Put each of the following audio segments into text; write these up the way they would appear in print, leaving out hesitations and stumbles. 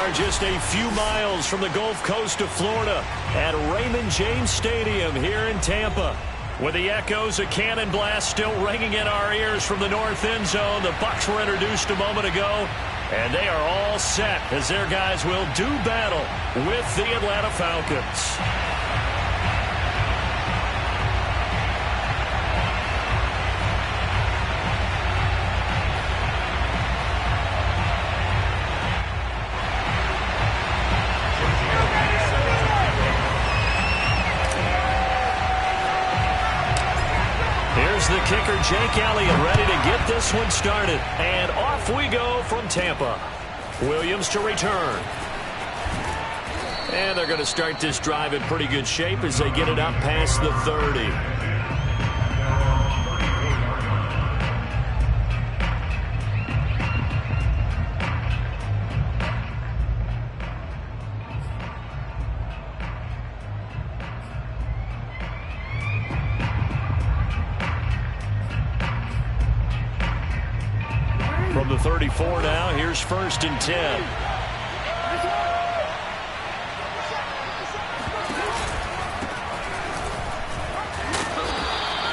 are just a few miles from the Gulf Coast of Florida at Raymond James Stadium here in Tampa. With the echoes of cannon blast still ringing in our ears from the north end zone, the Bucs were introduced a moment ago, and they are all set as their guys will do battle with the Atlanta Falcons. The kicker, Jake Elliott, ready to get this one started. And off we go from Tampa. Williams to return. And they're going to start this drive in pretty good shape as they get it up past the 30. From the 34 now, here's 1st and 10.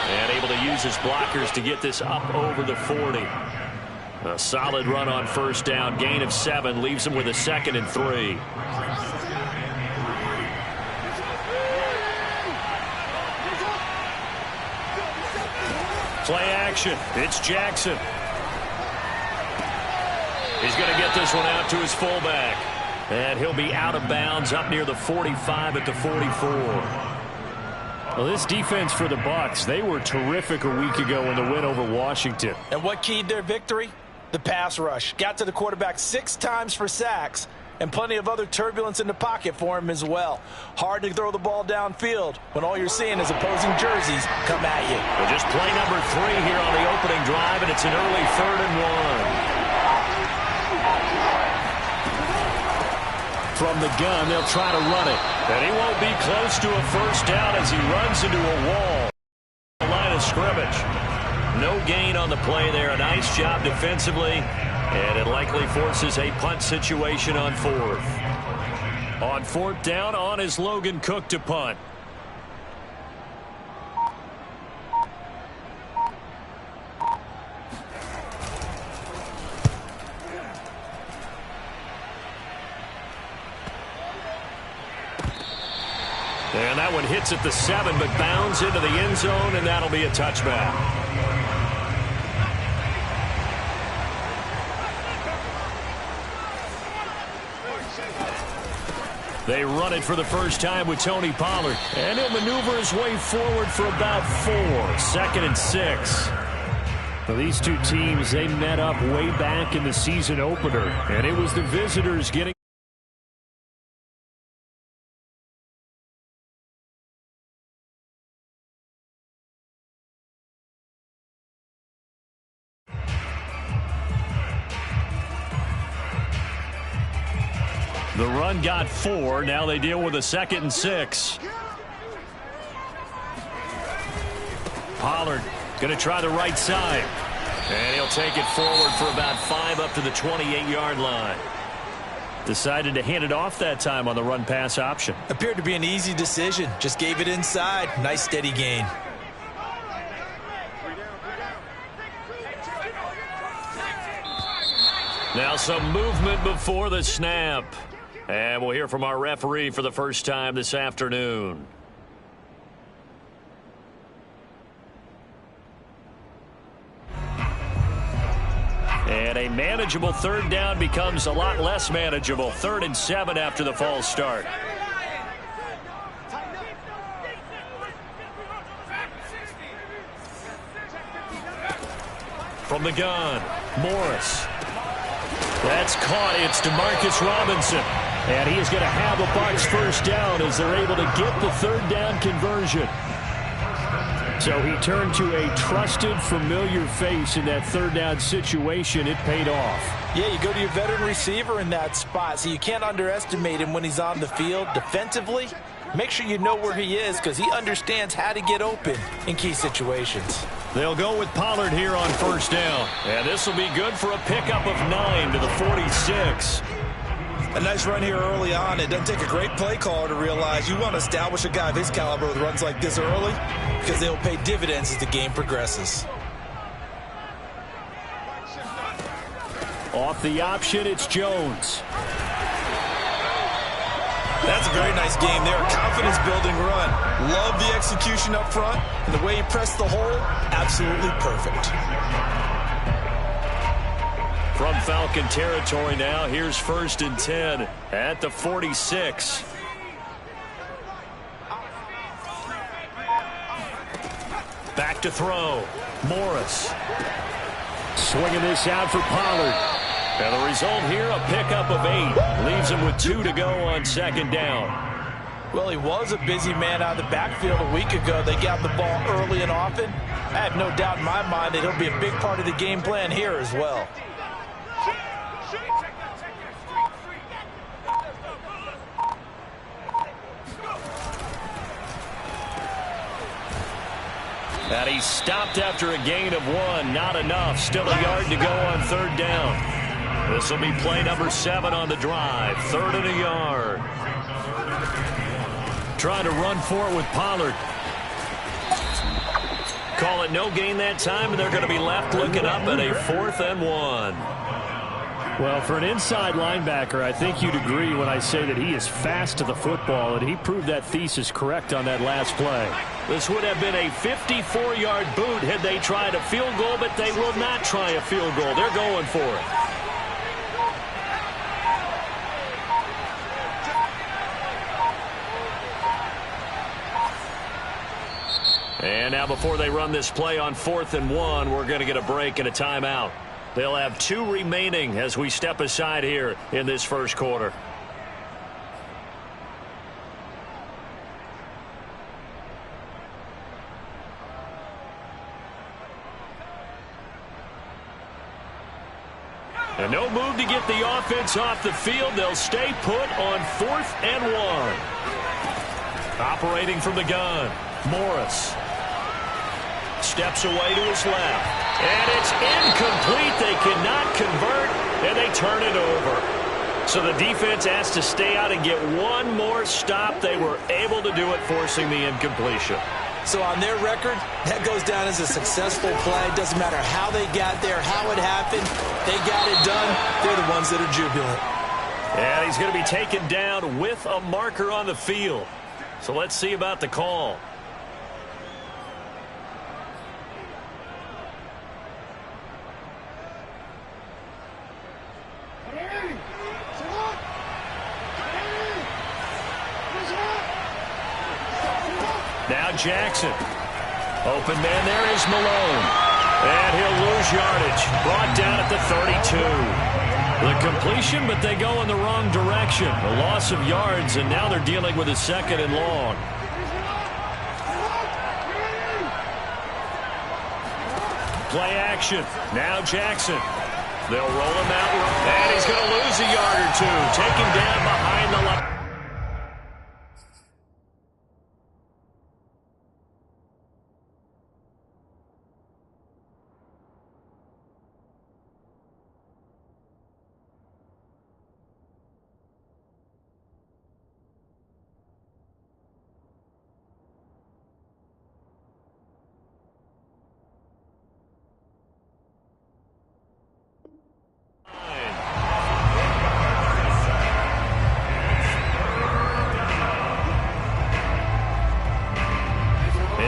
And able to use his blockers to get this up over the 40. A solid run on 1st down, gain of 7, leaves him with a 2nd and 3. Play action, it's Jackson. He's going to get this one out to his fullback. And he'll be out of bounds up near the 45 at the 44. Well, this defense for the Bucs, they were terrific a week ago in the win over Washington. And what keyed their victory? The pass rush. Got to the quarterback 6 times for sacks, and plenty of other turbulence in the pocket for him as well. Hard to throw the ball downfield when all you're seeing is opposing jerseys come at you. Well, just play number 3 here on the opening drive, and it's an early 3rd and 1. From the gun, they'll try to run it. And he won't be close to a 1st down as he runs into a wall. Line of scrimmage. No gain on the play there. A nice job defensively. And it likely forces a punt situation on 4th. On 4th down, on is Logan Cook to punt. And that one hits at the 7, but bounds into the end zone, and that'll be a touchback. They run it for the first time with Tony Pollard, and he'll maneuver his way forward for about 4. 2nd and 6. Well, these two teams, they met up way back in the season opener, and it was the visitors getting the run got 4. Now they deal with a 2nd and 6. Pollard going to try the right side. And he'll take it forward for about 5 up to the 28-yard line. Decided to hand it off that time on the run-pass option. Appeared to be an easy decision. Just gave it inside. Nice steady gain. Now some movement before the snap. And we'll hear from our referee for the first time this afternoon. And a manageable 3rd down becomes a lot less manageable. 3rd and 7 after the false start. From the gun, Morris. That's caught. It's DeMarcus Robinson. And he is going to have a Bucs 1st down as they're able to get the 3rd down conversion. So he turned to a trusted, familiar face in that 3rd down situation. It paid off. Yeah, you go to your veteran receiver in that spot, so you can't underestimate him when he's on the field. Defensively, make sure you know where he is because he understands how to get open in key situations. They'll go with Pollard here on 1st down. And this will be good for a pickup of 9 to the 46. A nice run here early on. It doesn't take a great play caller to realize you want to establish a guy of his caliber with runs like this early because they'll pay dividends as the game progresses. Off the option, it's Jones. That's a very nice game there. Confidence-building run. Love the execution up front, and the way he pressed the hole, absolutely perfect. From Falcon territory now, here's 1st and 10 at the 46. Back to throw. Morris. Swinging this out for Pollard. And the result here, a pickup of 8. Leaves him with 2 to go on 2nd down. Well, he was a busy man out of the backfield a week ago. They got the ball early and often. I have no doubt in my mind that he'll be a big part of the game plan here as well. And he's stopped after a gain of 1. Not enough. Still a yard to go on 3rd down. This will be play number 7 on the drive. 3rd and a yard. Trying to run for it with Pollard. Call it no gain that time, and they're going to be left looking up at a 4th and 1. Well, for an inside linebacker, I think you'd agree when I say that he is fast to the football, and he proved that thesis correct on that last play. This would have been a 54-yard boot had they tried a field goal, but they will not try a field goal. They're going for it. And now before they run this play on 4th and 1, we're going to get a break and a timeout. They'll have 2 remaining as we step aside here in this 1st quarter. And no move to get the offense off the field. They'll stay put on 4th and 1. Operating from the gun, Morris. Steps away to his left. And it's incomplete. They cannot convert, and they turn it over. So the defense has to stay out and get one more stop. They were able to do it, forcing the incompletion. So on their record, that goes down as a successful play. Doesn't matter how they got there, how it happened. They got it done. They're the ones that are jubilant. And he's going to be taken down with a marker on the field. So let's see about the call. Now Jackson. Open man there is Malone. And he'll lose yardage. Brought down at the 32. The completion, but they go in the wrong direction. A loss of yards, and now they're dealing with a 2nd and long. Play action. Now Jackson. They'll roll him out. And he's going to lose a yard or 2. Taken down behind the line.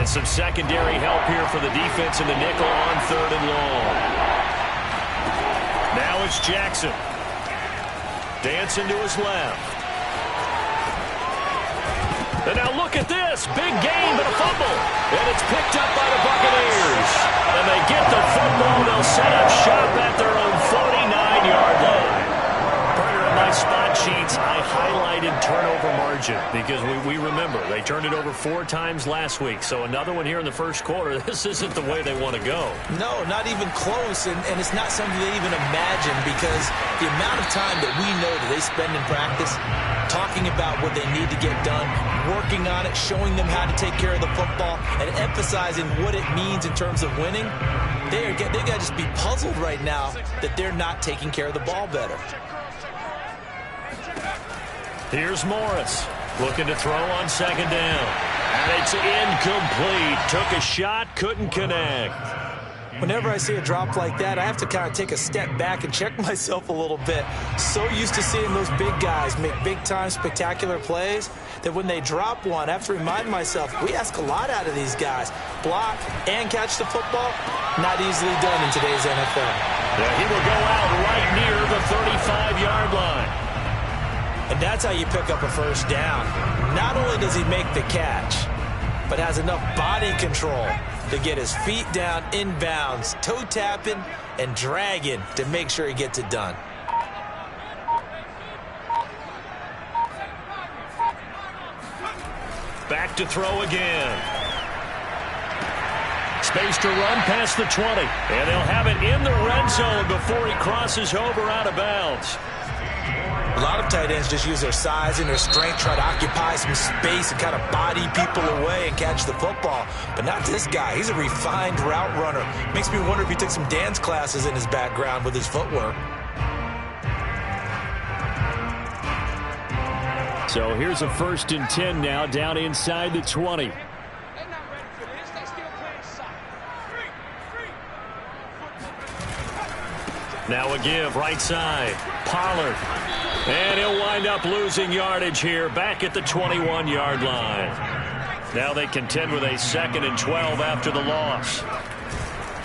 Some secondary help here for the defense in the nickel on 3rd and long. Now it's Jackson. Dancing to his left. And now look at this. Big game, but a fumble. And it's picked up by the Buccaneers. And they get the football. They'll set up shop at their own 49-yard line. Partner, in my spot sheets, I highlighted turnover margin because we remember they turned it over 4 times last week. So another one here in the 1st quarter. This isn't the way they want to go. No, not even close, and it's not something they even imagine because the amount of time that we know that they spend in practice talking about what they need to get done, working on it, showing them how to take care of the football, and emphasizing what it means in terms of winning, they got to just be puzzled right now that they're not taking care of the ball better. Here's Morris looking to throw on second down. And it's incomplete. Took a shot, couldn't connect. Whenever I see a drop like that, I have to kind of take a step back and check myself a little bit. So used to seeing those big guys make big-time spectacular plays that when they drop one, I have to remind myself, we ask a lot out of these guys. Block and catch the football, not easily done in today's NFL. Yeah, he will go out right near the 35-yard line. And that's how you pick up a first down. Not only does he make the catch, but has enough body control to get his feet down inbounds, toe tapping and dragging to make sure he gets it done. Back to throw again. Space to run past the 20. And they'll have it in the red zone before he crosses over out of bounds. A lot of tight ends just use their size and their strength, try to occupy some space and kind of body people away and catch the football. But not this guy. He's a refined route runner. Makes me wonder if he took some dance classes in his background with his footwork. So here's a 1st and 10 now, down inside the 20. Now a give right side. Pollard. And he'll wind up losing yardage here back at the 21-yard line. Now they contend with a 2nd and 12 after the loss.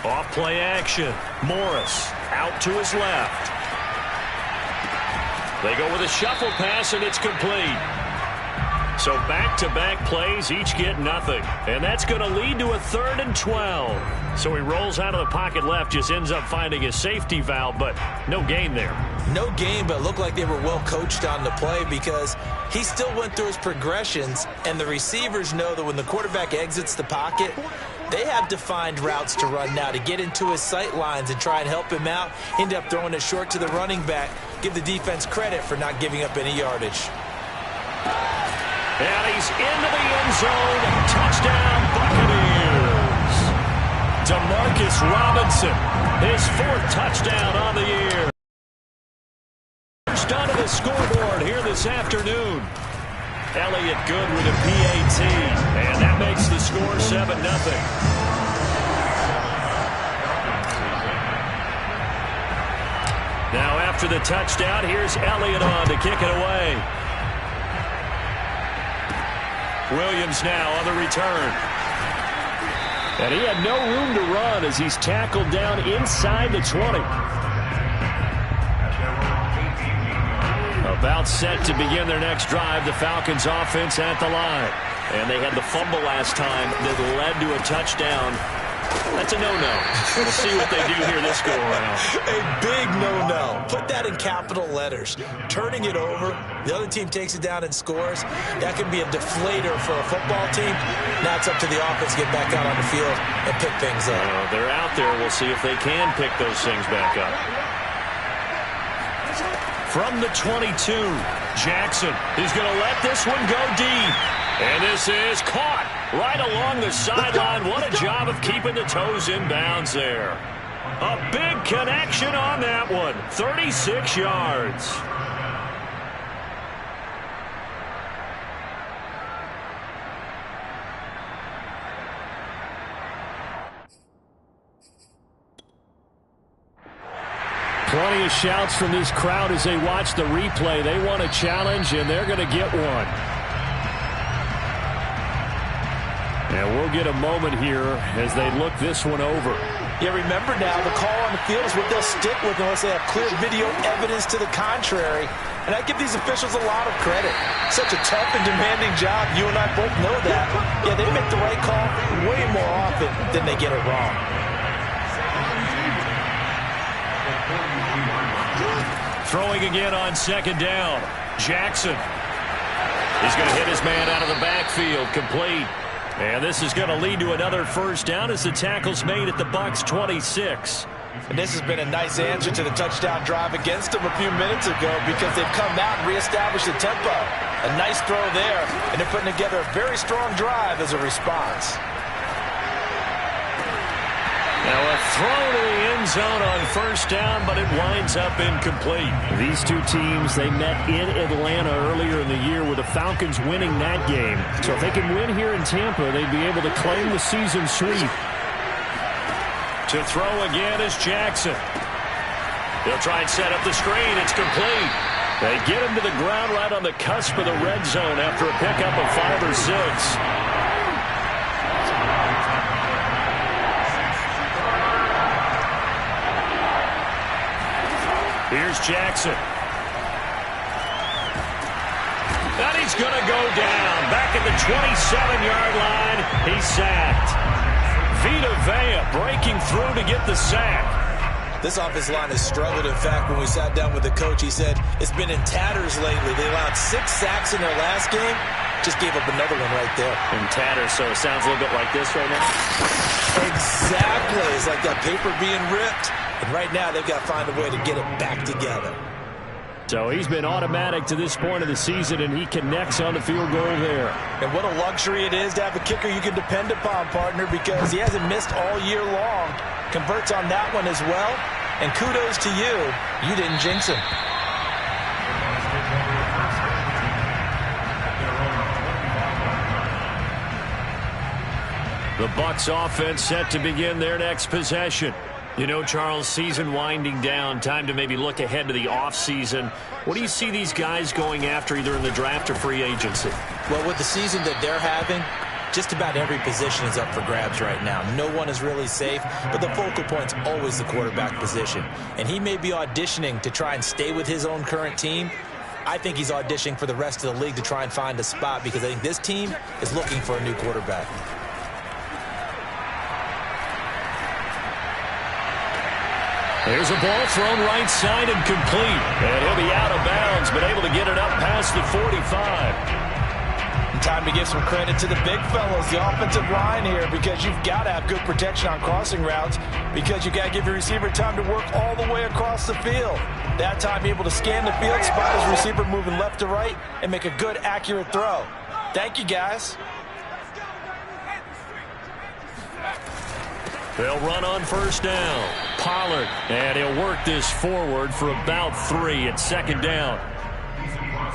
Off play action. Morris out to his left. They go with a shuffle pass and it's complete. So back-to-back plays, each get nothing. And that's going to lead to a 3rd and 12. So he rolls out of the pocket left, just ends up finding a safety valve, but no gain there. No gain, but it looked like they were well coached on the play because he still went through his progressions, and the receivers know that when the quarterback exits the pocket, they have defined routes to run now to get into his sight lines and try and help him out. End up throwing it short to the running back. Give the defense credit for not giving up any yardage. And he's into the end zone. Touchdown, Buccaneers. Demarcus Robinson, his 4th touchdown on the year. First onto the scoreboard here this afternoon. Elliott good with a PAT. And that makes the score 7-0. Now after the touchdown, here's Elliott on to kick it away. Williams now on the return. And he had no room to run as he's tackled down inside the 20. About set to begin their next drive, the Falcons offense at the line. And they had the fumble last time that led to a touchdown. That's a no-no. We'll see what they do here this go-around. A big no-no. Put that in capital letters. Turning it over, the other team takes it down and scores. That can be a deflator for a football team. Now it's up to the offense to get back out on the field and pick things up. They're out there. We'll see if they can pick those things back up. From the 22, Jackson is going to let this one go deep. And this is caught right along the sideline. What a job of keeping the toes in bounds there. A big connection on that one. 36 yards. Plenty of shouts from this crowd as they watch the replay. They want a challenge, and they're going to get one. And we'll get a moment here as they look this one over. Yeah, remember now, the call on the field is what they'll stick with unless they have clear video evidence to the contrary. And I give these officials a lot of credit. Such a tough and demanding job. You and I both know that. Yeah, they make the right call way more often than they get it wrong. Throwing again on second down. Jackson. He's going to hit his man out of the backfield. Complete. And this is going to lead to another first down as the tackle's made at the Bucs 26. And this has been a nice answer to the touchdown drive against them a few minutes ago because they've come out and reestablished the tempo. A nice throw there, and they're putting together a very strong drive as a response. Now a throw to the end zone on first down, but it winds up incomplete. These two teams, they met in Atlanta earlier in the year with the Falcons winning that game. So if they can win here in Tampa, they'd be able to claim the season sweep. To throw again is Jackson. He'll try and set up the screen. It's complete. They get him to the ground right on the cusp of the red zone after a pickup of 5 or 6. Here's Jackson. And he's going to go down. Back at the 27-yard line. He's sacked. Vita Vea breaking through to get the sack. This offensive line has struggled. In fact, when we sat down with the coach, he said it's been in tatters lately. They allowed 6 sacks in their last game. Just gave up another one right there. In tatters, so it sounds a little bit like this right now. Exactly. It's like that paper being ripped. And right now, they've got to find a way to get it back together. So he's been automatic to this point of the season, and he connects on the field goal there. And what a luxury it is to have a kicker you can depend upon, partner, because he hasn't missed all year long. Converts on that one as well. And kudos to you. You didn't jinx him. The Bucs offense set to begin their next possession. You know, Charles, season winding down, time to maybe look ahead to the offseason. What do you see these guys going after either in the draft or free agency? Well, with the season that they're having, just about every position is up for grabs right now. No one is really safe, but the focal point's always the quarterback position. And he may be auditioning to try and stay with his own current team. I think he's auditioning for the rest of the league to try and find a spot because I think this team is looking for a new quarterback. There's a ball thrown right side and complete. And he'll be out of bounds, but able to get it up past the 45. Time to give some credit to the big fellows, the offensive line here, because you've got to have good protection on crossing routes because you've got to give your receiver time to work all the way across the field. That time able to scan the field, spot his receiver moving left to right, and make a good, accurate throw. Thank you, guys. They'll run on first down. Pollard, and he'll work this forward for about 3 at second down.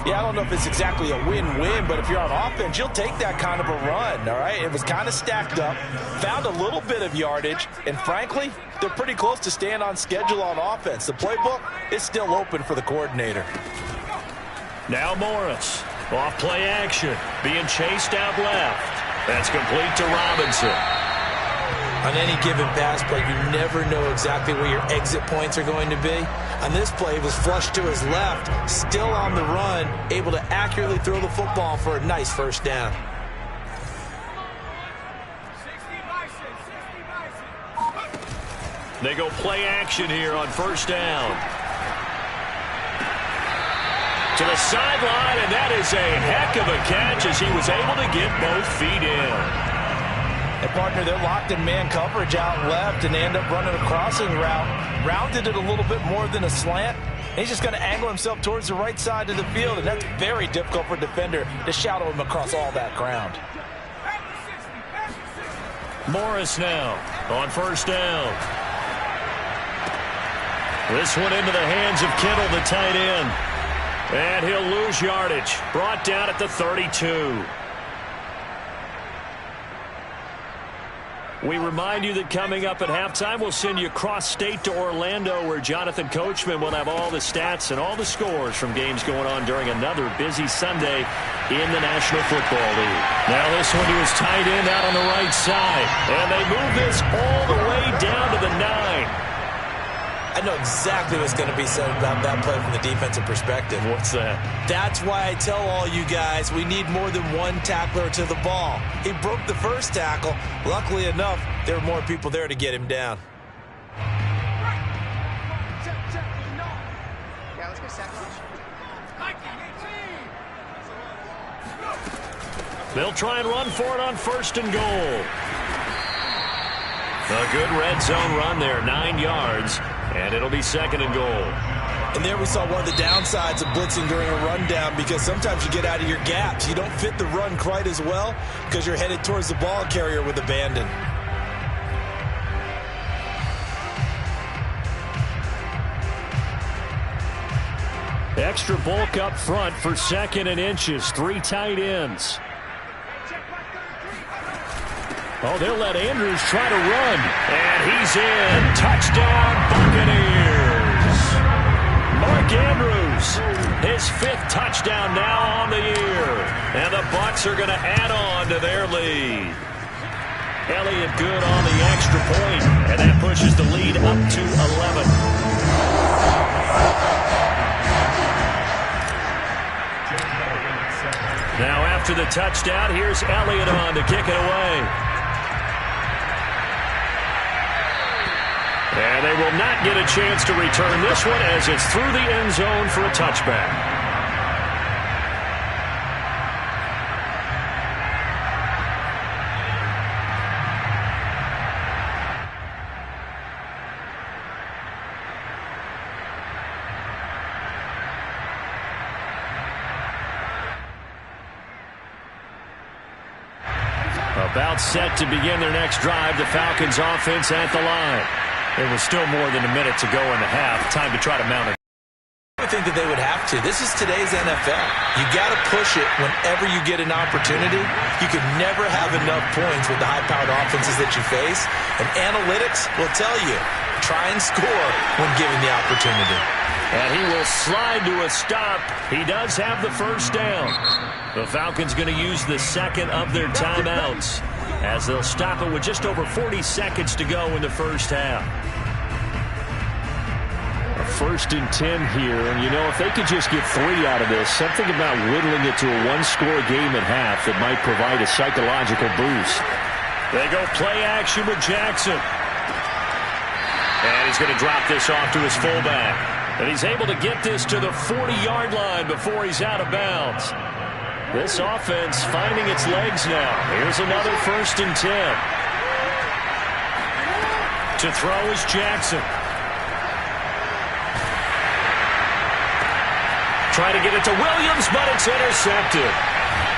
Yeah, I don't know if it's exactly a win-win, but if you're on offense, you'll take that kind of a run, all right? It was kind of stacked up, found a little bit of yardage, and frankly, they're pretty close to staying on schedule on offense. The playbook is still open for the coordinator. Now Morris, off play action, being chased out left. That's complete to Robinson. On any given pass play, you never know exactly where your exit points are going to be. On this play, it was flushed to his left, still on the run, able to accurately throw the football for a nice first down. They go play action here on first down. To the sideline, and that is a heck of a catch as he was able to get both feet in. And, partner, they're locked in man coverage out left, and they end up running a crossing route. Rounded it a little bit more than a slant. And he's just going to angle himself towards the right side of the field, and that's very difficult for a defender to shadow him across all that ground. Morris now on first down. This one into the hands of Kittle, the tight end. And he'll lose yardage. Brought down at the 32. We remind you that coming up at halftime, we'll send you cross-state to Orlando, where Jonathan Coachman will have all the stats and all the scores from games going on during another busy Sunday in the National Football League. Now this one to his tight end out on the right side. And they move this all the way down to the 9. I know exactly what's going to be said about that play from the defensive perspective. What's that? That's why I tell all you guys we need more than one tackler to the ball. He broke the first tackle. Luckily enough, there were more people there to get him down. Yeah, let's go second. They'll try and run for it on first and goal. A good red zone run there, 9 yards. And it'll be second and goal. And there we saw one of the downsides of blitzing during a rundown, because sometimes you get out of your gaps. You don't fit the run quite as well because you're headed towards the ball carrier with abandon. Extra bulk up front for 2nd and inches. 3 tight ends. Oh, they'll let Andrews try to run. And he's in. Touchdown, Buccaneers. Mark Andrews, his 5th touchdown now on the year. And the Bucs are going to add on to their lead. Elliott good on the extra point, and that pushes the lead up to 11. Now after the touchdown, here's Elliott on to kick it away. And they will not get a chance to return this one as it's through the end zone for a touchback. About set to begin their next drive, the Falcons offense at the line. There was still more than a minute to go in the half. Time to try to mount it. I think that they would have to. This is today's NFL. You got to push it whenever you get an opportunity. You can never have enough points with the high-powered offenses that you face. And analytics will tell you, try and score when given the opportunity. And he will slide to a stop. He does have the first down. The Falcons going to use the 2nd of their timeouts as they'll stop it with just over 40 seconds to go in the first half. A 1st and 10 here, and you know, if they could just get 3 out of this, something about whittling it to a 1-score game at half that might provide a psychological boost. They go play action with Jackson. And he's going to drop this off to his fullback. And he's able to get this to the 40-yard line before he's out of bounds. This offense finding its legs now. Here's another 1st and 10. To throw is Jackson. Try to get it to Williams, but it's intercepted.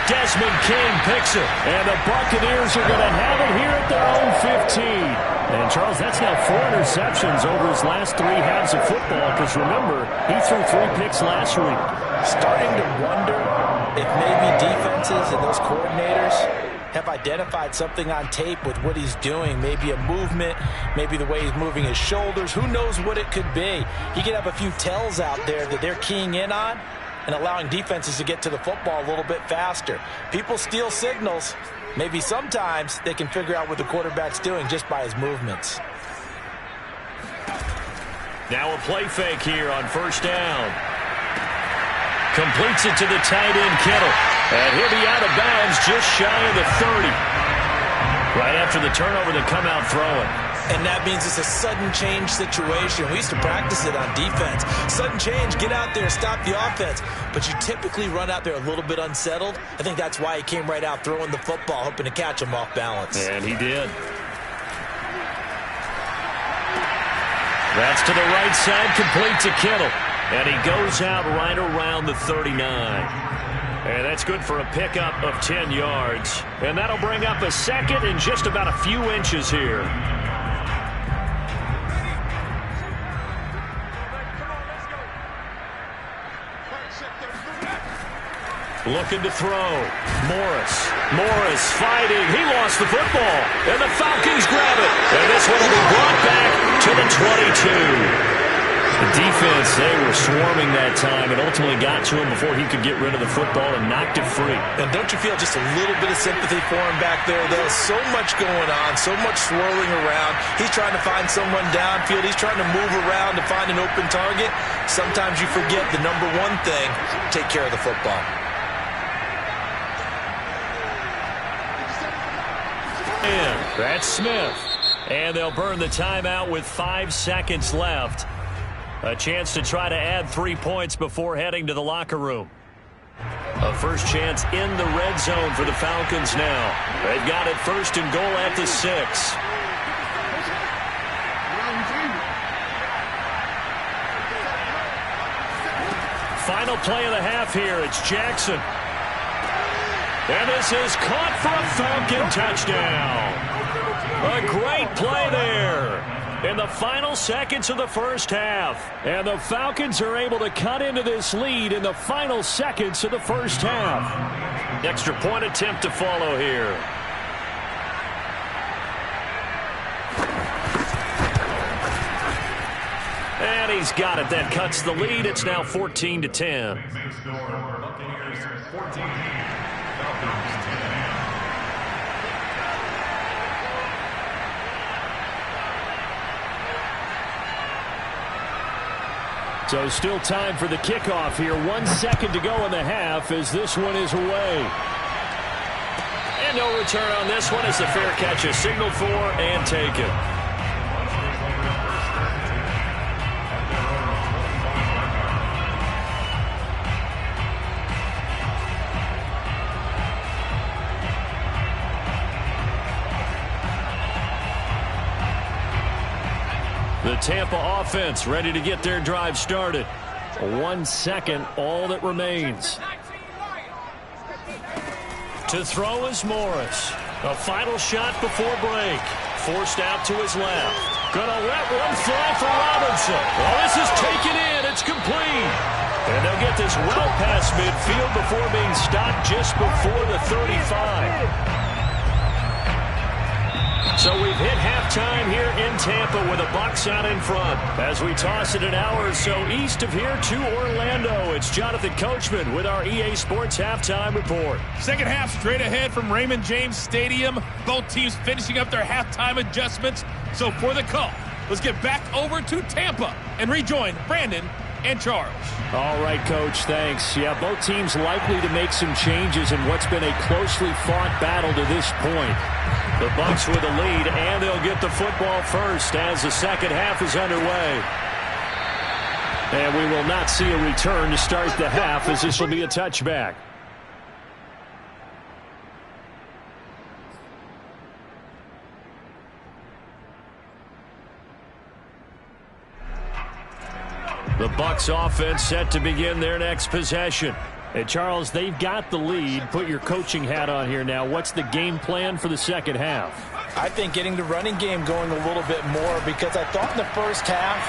Desmond King picks it. And the Buccaneers are going to have it here at their own 15. And, Charles, that's now 4 interceptions over his last 3 halves of football. Because, remember, he threw 3 picks last week. Starting to wonder if maybe defenses and those coordinators have identified something on tape with what he's doing. Maybe a movement, maybe the way he's moving his shoulders. Who knows what it could be? He could have a few tells out there that they're keying in on and allowing defenses to get to the football a little bit faster. People steal signals. Maybe sometimes they can figure out what the quarterback's doing just by his movements. Now a play fake here on 1st down. Completes it to the tight end, Kittle. And he'll be out of bounds just shy of the 30. Right after the turnover, they come out throwing. And that means it's a sudden change situation. We used to practice it on defense. Sudden change, get out there, stop the offense. But you typically run out there a little bit unsettled. I think that's why he came right out throwing the football, hoping to catch him off balance. And he did. That's to the right side, complete to Kittle. And he goes out right around the 39. And that's good for a pickup of 10 yards. And that'll bring up a 2nd and just about a few inches here. Looking to throw. Morris fighting. He lost the football. And the Falcons grab it. And this one will be brought back to the 22. The defense, they were swarming that time and ultimately got to him before he could get rid of the football and knocked it free. And don't you feel just a little bit of sympathy for him back there, though? So much going on, so much swirling around. He's trying to find someone downfield. He's trying to move around to find an open target. Sometimes you forget the number one thing, take care of the football. And that's Smith. And they'll burn the timeout with 5 seconds left. A chance to try to add 3 points before heading to the locker room. A first chance in the red zone for the Falcons now. They've got it 1st and goal at the 6. Final play of the half here. It's Jackson. And this is caught for a Falcon touchdown. A great play there. in the final seconds of the first half. And the Falcons are able to cut into this lead in the final seconds of the first half. Extra point attempt to follow here. And he's got it. That cuts the lead. It's now 14-10. So still time for the kickoff here. 1 second to go in the half as this one is away. And no return on this one as the fair catch is signaled for and taken. The Tampa offense ready to get their drive started. 1 second, all that remains. To throw is Morris. A final shot before break. Forced out to his left. Gonna let one fly for Robinson. Well, this is taken in. It's complete. And they'll get this well past midfield before being stopped just before the 35. So we've hit halftime here in Tampa with the Bucs out in front. As we toss it an hour or so east of here to Orlando, it's Jonathan Coachman with our EA Sports Halftime Report. Second half straight ahead from Raymond James Stadium. Both teams finishing up their halftime adjustments. So for the call, let's get back over to Tampa and rejoin Brandon and Charles. All right, Coach, thanks. Yeah, both teams likely to make some changes in what's been a closely fought battle to this point. The Bucs with the lead, and they'll get the football first as the second half is underway. And we will not see a return to start the half as this will be a touchback. The Bucs offense set to begin their next possession. And Charles, they've got the lead. Put your coaching hat on here now. What's the game plan for the second half? I think getting the running game going a little bit more, because I thought in the first half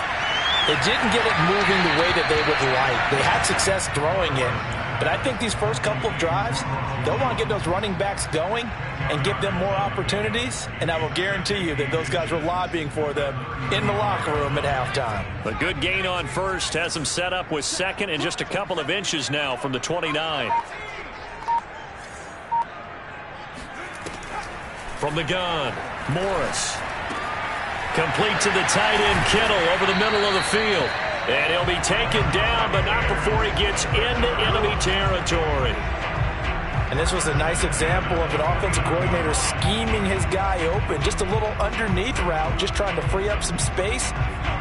they didn't get it moving the way that they would like. They had success throwing it, but I think these first couple of drives, they'll want to get those running backs going and give them more opportunities, and I will guarantee you that those guys were lobbying for them in the locker room at halftime. A good gain on first has them set up with second and just a couple of inches now from the 29. From the gun, Morris. Complete to the tight end, Kittle, over the middle of the field. And he'll be taken down, but not before he gets into enemy territory. And this was a nice example of an offensive coordinator scheming his guy open. Just a little underneath route, just trying to free up some space,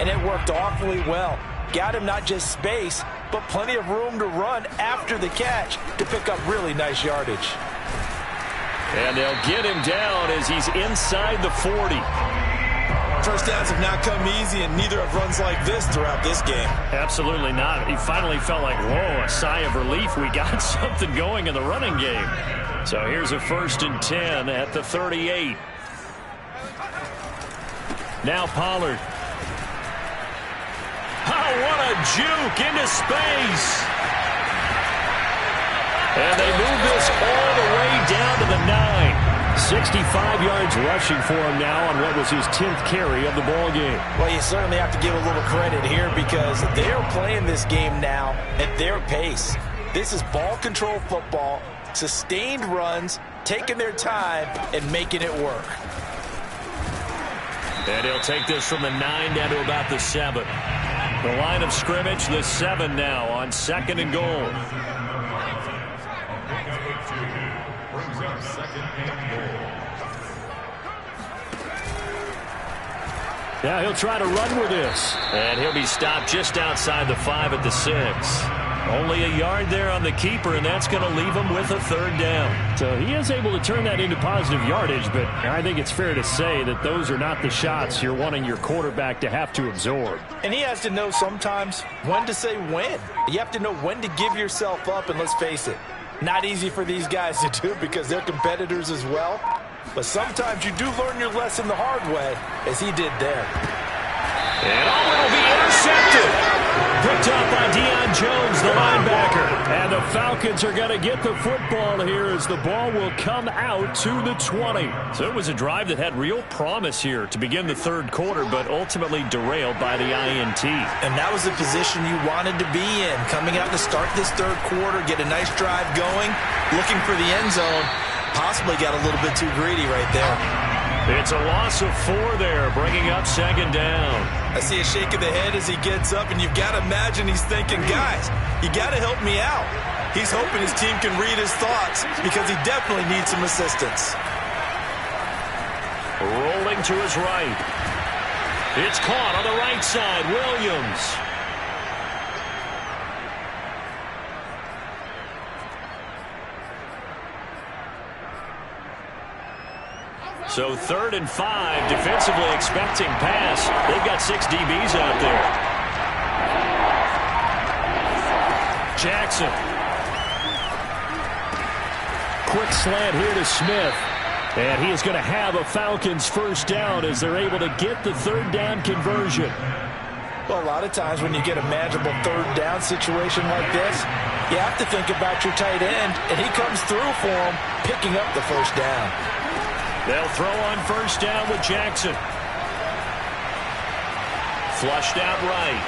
and it worked awfully well. Got him not just space, but plenty of room to run after the catch to pick up really nice yardage. And they'll get him down as he's inside the 40. First downs have not come easy, and neither have runs like this throughout this game. Absolutely not. He finally felt like, whoa, a sigh of relief. We got something going in the running game. So here's a 1st and 10 at the 38. Now Pollard. Oh, what a juke into space. And they move this all the way down to the 9. 65 yards rushing for him now on what was his 10th carry of the ball game. Well, you certainly have to give a little credit here because they're playing this game now at their pace. This is ball control football, sustained runs, taking their time and making it work. And he'll take this from the 9 down to about the 7. The line of scrimmage, the 7 now on 2nd and goal. Yeah, he'll try to run with this. And he'll be stopped just outside the 5 at the 6. Only a yard there on the keeper, and that's going to leave him with a 3rd down. So he is able to turn that into positive yardage, but I think it's fair to say that those are not the shots you're wanting your quarterback to have to absorb. And he has to know sometimes when to say when. You have to know when to give yourself up, and let's face it, not easy for these guys to do because they're competitors as well. But sometimes you do learn your lesson the hard way, as he did there. And it'll be intercepted. Picked up by Deion Jones, the linebacker. And the Falcons are going to get the football here as the ball will come out to the 20. So it was a drive that had real promise here to begin the third quarter, but ultimately derailed by the INT. And that was the position you wanted to be in. Coming out to start this third quarter, get a nice drive going, looking for the end zone. Possibly got a little bit too greedy right there. It's a loss of 4 there, bringing up second down. I see a shake of the head as he gets up, and you've got to imagine he's thinking, guys, you got to help me out. He's hoping his team can read his thoughts because he definitely needs some assistance. Rolling to his right. It's caught on the right side. Williams. So 3rd and 5, defensively expecting pass. They've got 6 DBs out there. Jackson. Quick slant here to Smith. And he is going to have a Falcons first down as they're able to get the 3rd down conversion. Well, a lot of times when you get a manageable 3rd down situation like this, you have to think about your tight end, and he comes through for him, picking up the first down. They'll throw on first down with Jackson. Flushed out right.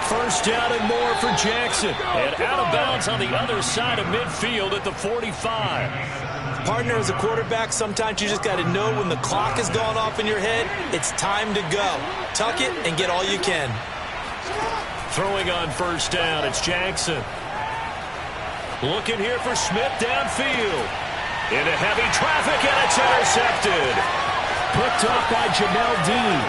First down and more for Jackson. And out of bounds on the other side of midfield at the 45. Partner, as a quarterback, sometimes you just got to know when the clock has gone off in your head, it's time to go. Tuck it and get all you can. Throwing on first down, it's Jackson. Looking here for Smith downfield. Into heavy traffic, and it's intercepted. Picked up by Jamel Dean.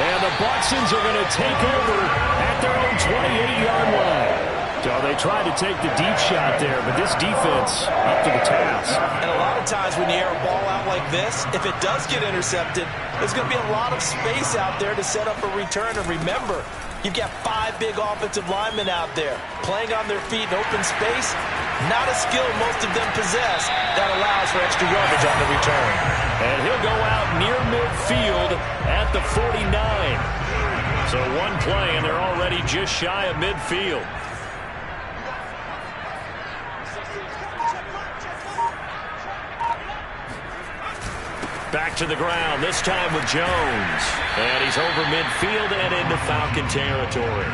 And the Bucksons are going to take over at their own 28-yard line. So they tried to take the deep shot there, but this defense up to the task. And a lot of times when you air a ball out like this, if it does get intercepted, there's going to be a lot of space out there to set up a return. And remember, you've got 5 big offensive linemen out there playing on their feet in open space. Not a skill most of them possess that allows for extra yardage on the return. And he'll go out near midfield at the 49. So one play, and they're already just shy of midfield. Back to the ground, this time with Jones. And he's over midfield and into Falcon territory.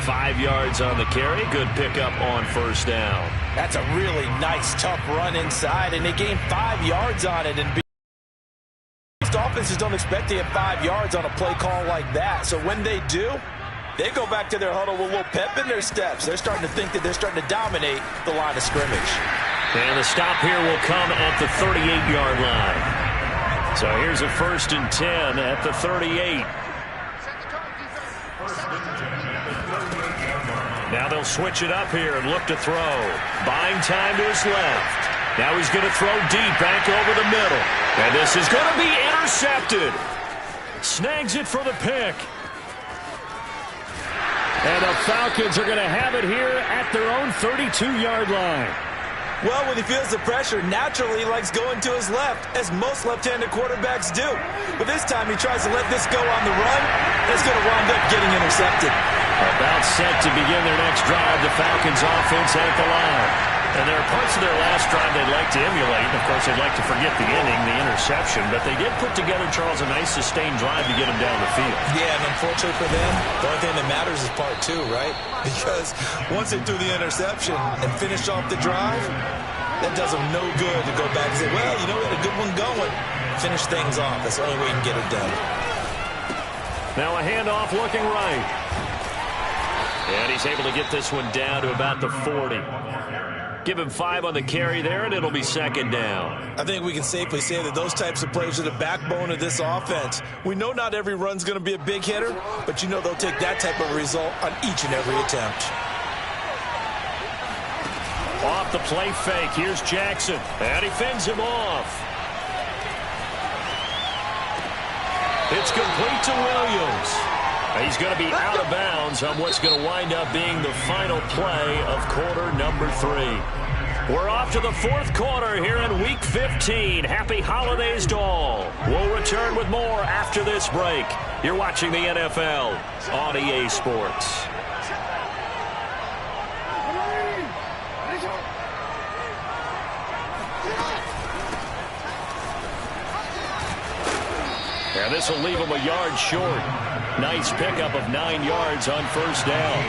5 yards on the carry. Good pickup on first down. That's a really nice, tough run inside, and they gained 5 yards on it. And most offenses don't expect to get 5 yards on a play call like that. So when they do, they go back to their huddle with a little pep in their steps. They're starting to think that they're starting to dominate the line of scrimmage. And the stop here will come at the 38-yard line. So here's a 1st and 10 at the 38. Now they'll switch it up here and look to throw. Buying time to his left. Now he's going to throw deep back over the middle. And this is going to be intercepted. Snags it for the pick. And the Falcons are going to have it here at their own 32-yard line. Well, when he feels the pressure, naturally he likes going to his left, as most left-handed quarterbacks do. But this time he tries to let this go on the run, and it's going to wind up getting intercepted. About set to begin their next drive, the Falcons offense at the line. And there are parts of their last drive they'd like to emulate. Of course, they'd like to forget the inning, the interception. But they did put together, Charles, a nice sustained drive to get them down the field. Yeah, and unfortunately for them, the only thing that matters is part 2, right? Because once they threw the interception and finished off the drive, that does them no good to go back and say, well, you know, we had a good one going. Finish things off. That's the only way you can get it done. Now a handoff looking right. And he's able to get this one down to about the 40. Give him 5 on the carry there, and it'll be second down. I think we can safely say that those types of plays are the backbone of this offense. We know not every run's going to be a big hitter, but you know they'll take that type of result on each and every attempt. Off the play fake, here's Jackson, and he fends him off. It's complete to Williams. He's going to be out of bounds on what's going to wind up being the final play of quarter number 3. We're off to the fourth quarter here in Week 15. Happy holidays to all. We'll return with more after this break. You're watching the NFL on EA Sports. And this will leave him a yard short. Nice pickup of 9 yards on first down.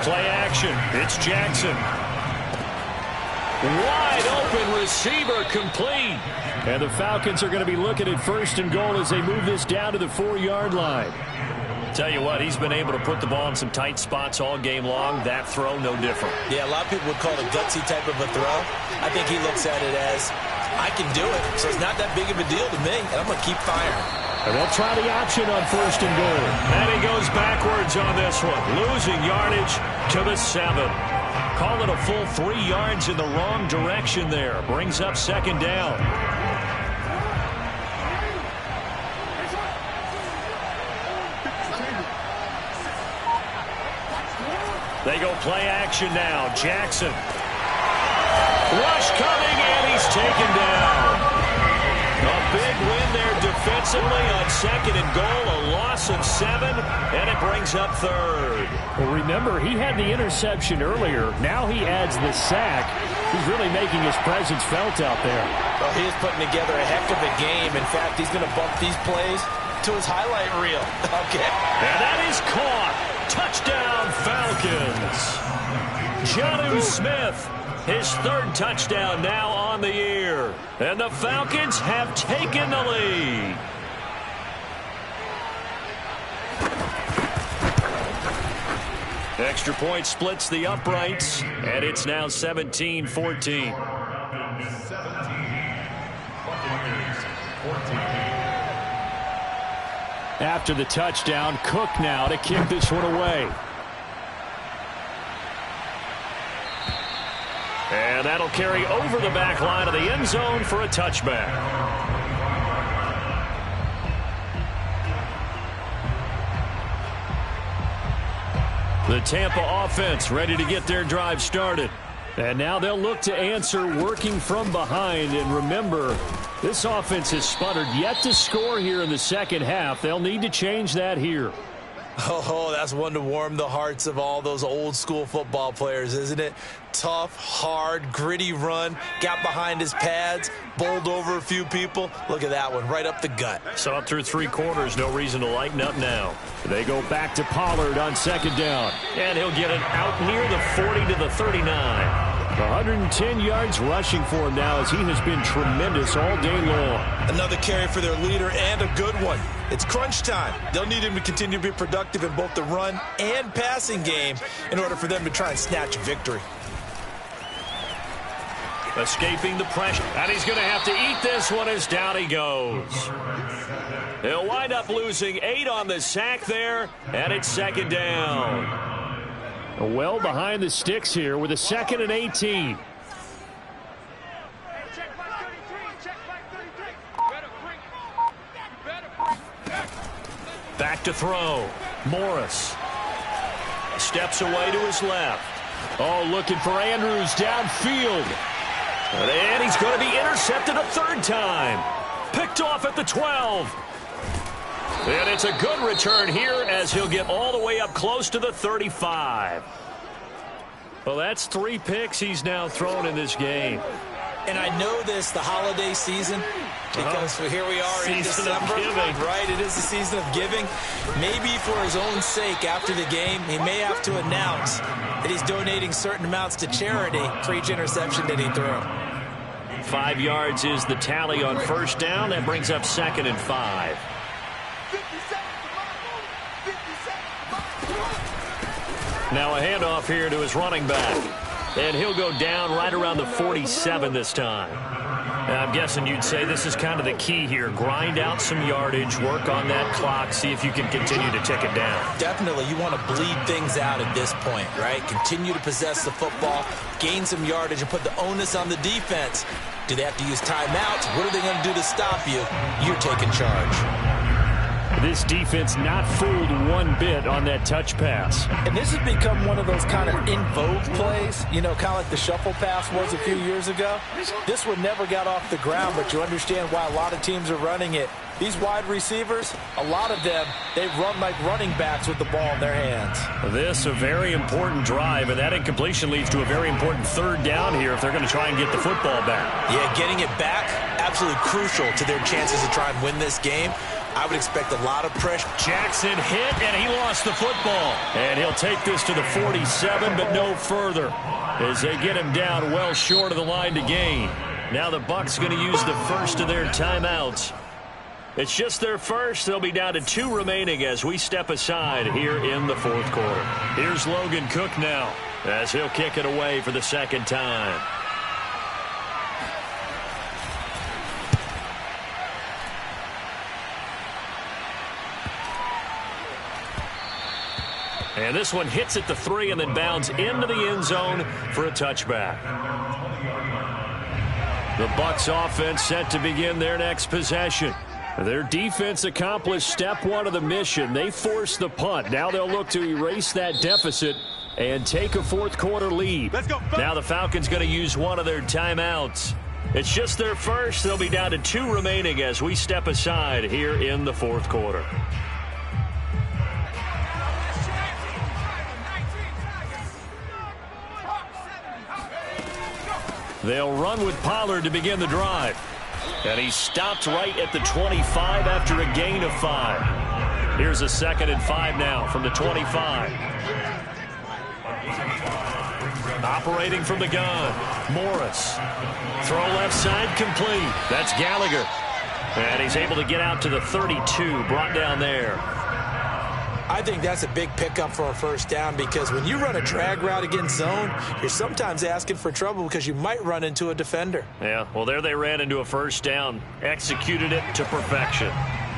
Play action. It's Jackson. Wide open receiver complete. And the Falcons are going to be looking at first and goal as they move this down to the 4-yard line. Tell you what, he's been able to put the ball in some tight spots all game long. That throw, no different. Yeah, a lot of people would call it a gutsy type of a throw. I think he looks at it as, I can do it, so it's not that big of a deal to me, and I'm going to keep firing. And they'll try the option on first and goal. And he goes backwards on this one, losing yardage to the 7. Call it a full 3 yards in the wrong direction there. Brings up second down. They go play action now. Jackson. Rush coming, and he's taken down. A big win there defensively on second and goal. A loss of 7, and it brings up third. Well, remember, he had the interception earlier. Now he adds the sack. He's really making his presence felt out there. Well, he is putting together a heck of a game. In fact, he's going to bump these plays to his highlight reel. Okay. And that is caught. Touchdown, Falcons. Jonnu Smith, his 3rd touchdown now on the year. And the Falcons have taken the lead. Extra point splits the uprights, and it's now 17-14. After the touchdown, Cook now to kick this one away. And that'll carry over the back line of the end zone for a touchback. The Tampa offense ready to get their drive started. And now they'll look to answer working from behind. And remember, this offense has sputtered yet to score here in the second half. They'll need to change that here. Oh, that's one to warm the hearts of all those old school football players, isn't it? Tough, hard, gritty run, got behind his pads, bowled over a few people. Look at that one, right up the gut. So up through 3 quarters, no reason to lighten up now. They go back to Pollard on second down. And he'll get it out near the 40 to the 39. 110 yards rushing for him now as he has been tremendous all day long. Another carry for their leader and a good one. It's crunch time. They'll need him to continue to be productive in both the run and passing game in order for them to try and snatch a victory. Escaping the pressure. And he's going to have to eat this one as down he goes. He'll wind up losing 8 on the sack there, and it's second down. Well behind the sticks here with a 2nd and 18. Back to throw. Morris steps away to his left. Oh, looking for Andrews downfield. And he's going to be intercepted a 3rd time. Picked off at the 12. And it's a good return here as he'll get all the way up close to the 35. Well, that's 3 picks he's now thrown in this game. And I know this, the holiday season, because here we are in December. Right, it is the season of giving. Maybe for his own sake after the game, he may have to announce that he's donating certain amounts to charity for each interception that he threw. 5 yards is the tally on first down. That brings up 2nd and 5. Now a handoff here to his running back. And he'll go down right around the 47 this time. Now, I'm guessing you'd say this is kind of the key here. Grind out some yardage, work on that clock, see if you can continue to tick it down. Definitely. You want to bleed things out at this point, right? Continue to possess the football, gain some yardage, and put the onus on the defense. Do they have to use timeouts? What are they going to do to stop you? You're taking charge. This defense not fooled one bit on that touch pass. And this has become one of those kind of in vogue plays, you know, kind of like the shuffle pass was a few years ago. This one never got off the ground, but you understand why a lot of teams are running it. These wide receivers, a lot of them, they run like running backs with the ball in their hands. This a very important drive, and that incompletion leads to a very important third down here if they're going to try and get the football back. Yeah, getting it back, absolutely crucial to their chances to try and win this game. I would expect a lot of pressure. Jackson hit, and he lost the football. And he'll take this to the 47, but no further, as they get him down well short of the line to gain. Now the Bucs going to use the first of their timeouts. It's just their first. They'll be down to 2 remaining as we step aside here in the fourth quarter. Here's Logan Cook now as he'll kick it away for the second time. And this one hits at the 3 and then bounds into the end zone for a touchback. The Bucs offense set to begin their next possession. Their defense accomplished step 1 of the mission. They forced the punt. Now they'll look to erase that deficit and take a fourth quarter lead. Let's go. Now the Falcons going to use one of their timeouts. It's just their first. They'll be down to 2 remaining as we step aside here in the fourth quarter. They'll run with Pollard to begin the drive. And he stopped right at the 25 after a gain of 5. Here's a 2nd and 5 now from the 25. Operating from the gun, Morris. Throw left side complete. That's Gallagher. And he's able to get out to the 32, brought down there. I think that's a big pickup for a first down because when you run a drag route against zone, you're sometimes asking for trouble because you might run into a defender. Yeah, well, there they ran into a first down, executed it to perfection.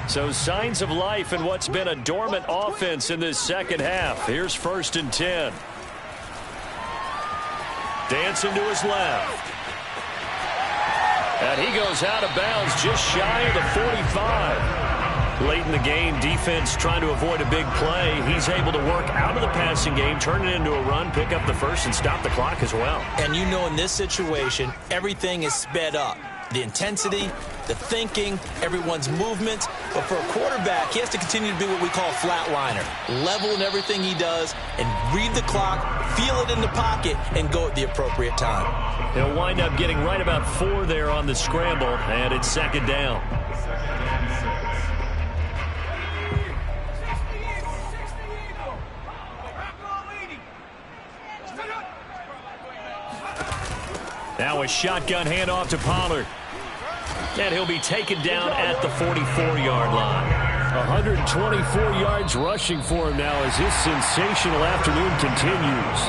So signs of life in what's been a dormant offense in this second half. Here's 1st and 10. Dancing to his left. And he goes out of bounds just shy of the 45. Late in the game, defense trying to avoid a big play. He's able to work out of the passing game, turn it into a run, pick up the first, and stop the clock as well. And you know in this situation, everything is sped up. The intensity, the thinking, everyone's movement. But for a quarterback, he has to continue to be what we call a flatliner. Level in everything he does and read the clock, feel it in the pocket, and go at the appropriate time. He'll wind up getting right about 4 there on the scramble, and it's 2nd down. Now a shotgun handoff to Pollard. And he'll be taken down at the 44-yard line. 124 yards rushing for him now as this sensational afternoon continues.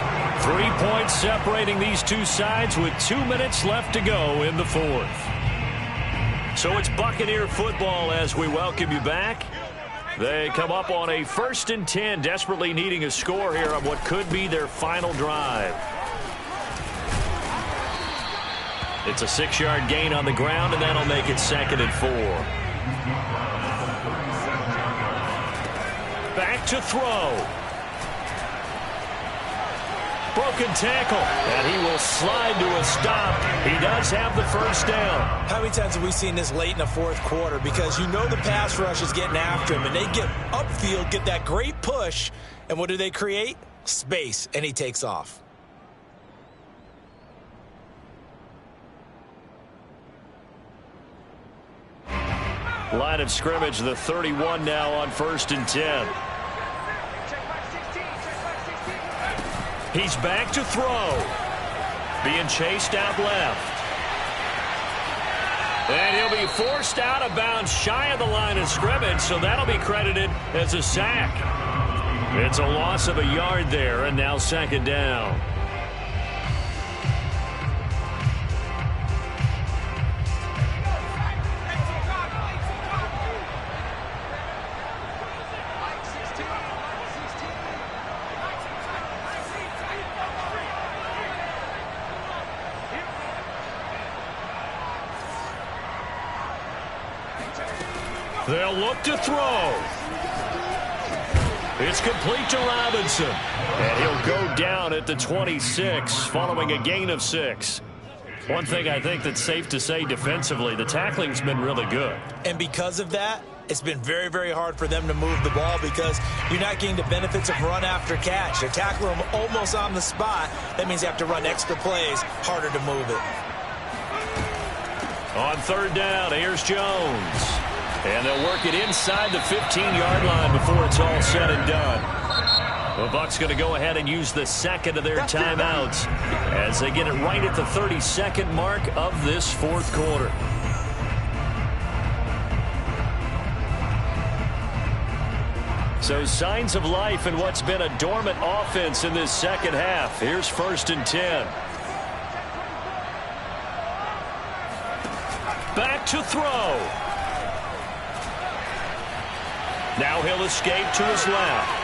3 points separating these two sides with 2 minutes left to go in the fourth. So it's Buccaneer football as we welcome you back. They come up on a 1st and 10, desperately needing a score here on what could be their final drive. It's a 6-yard gain on the ground, and that'll make it 2nd and 4. Back to throw. Broken tackle, and he will slide to a stop. He does have the first down. How many times have we seen this late in the fourth quarter? Because you know the pass rush is getting after him, and they get upfield, get that great push, and what do they create? Space, and he takes off. Line of scrimmage, the 31 now on 1st and 10. He's back to throw. Being chased out left. And he'll be forced out of bounds shy of the line of scrimmage, so that'll be credited as a sack. It's a loss of a yard there, and now 2nd down. They'll look to throw. It's complete to Robinson. And he'll go down at the 26 following a gain of 6. One thing I think that's safe to say defensively, the tackling's been really good. And because of that, it's been very, very hard for them to move the ball because you're not getting the benefits of run after catch. They're tackling them almost on the spot. That means you have to run extra plays, harder to move it. On third down, here's Jones. And they'll work it inside the 15-yard line before it's all said and done. The Bucs going to go ahead and use the second of their timeouts as they get it right at the 32nd mark of this fourth quarter. So signs of life in what's been a dormant offense in this second half. Here's 1st and 10. Back to throw. Now he'll escape to his left.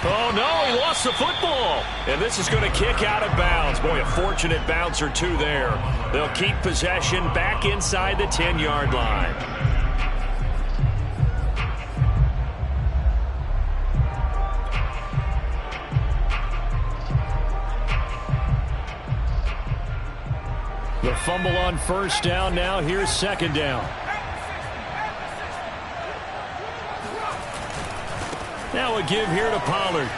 Oh, no, he lost the football. And this is going to kick out of bounds. Boy, a fortunate bounce or two there. They'll keep possession back inside the 10-yard line. The fumble on first down. Now here's second down. Now a give here to Pollard.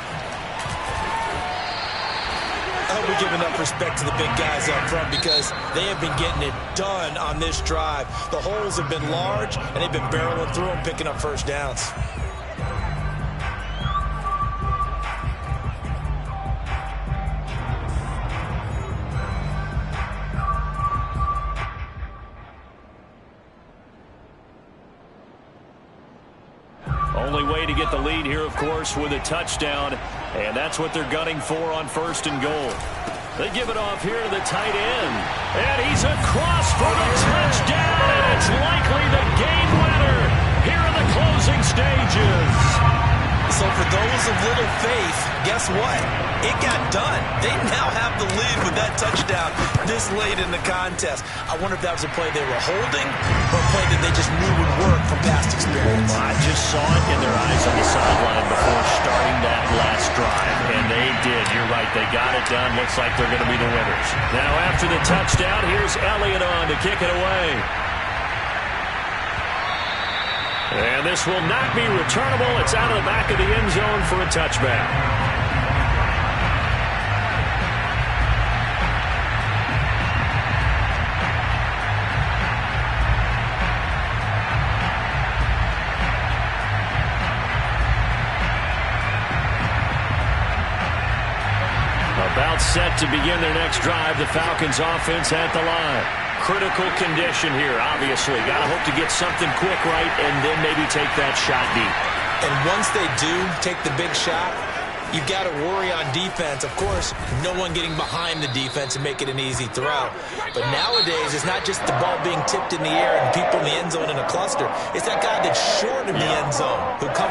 I hope we give enough respect to the big guys up front because they have been getting it done on this drive. The holes have been large, and they've been barreling through them, picking up first downs. Only way to get the lead here, of course, with a touchdown, and that's what they're gunning for on 1st and goal. They give it off here to the tight end, and he's across for a touchdown, and it's likely the game winner here in the closing stages. So for those of little faith, guess what? It got done. They now have the lead with that touchdown this late in the contest. I wonder if that was a play they were holding or a play that they just knew would work from past experience. I just saw it in their eyes on the sideline before starting that last drive, and they did. You're right. They got it done. Looks like they're going to be the winners. Now after the touchdown, here's Elliott on to kick it away. And this will not be returnable. It's out of the back of the end zone for a touchback. About set to begin their next drive. The Falcons offense at the line. Critical condition here, obviously. Got to hope to get something quick right and then maybe take that shot deep. And once they do take the big shot, you've got to worry on defense. Of course, no one getting behind the defense and make it an easy throw. But nowadays, it's not just the ball being tipped in the air and people in the end zone in a cluster. It's that guy that's short in the end zone who comes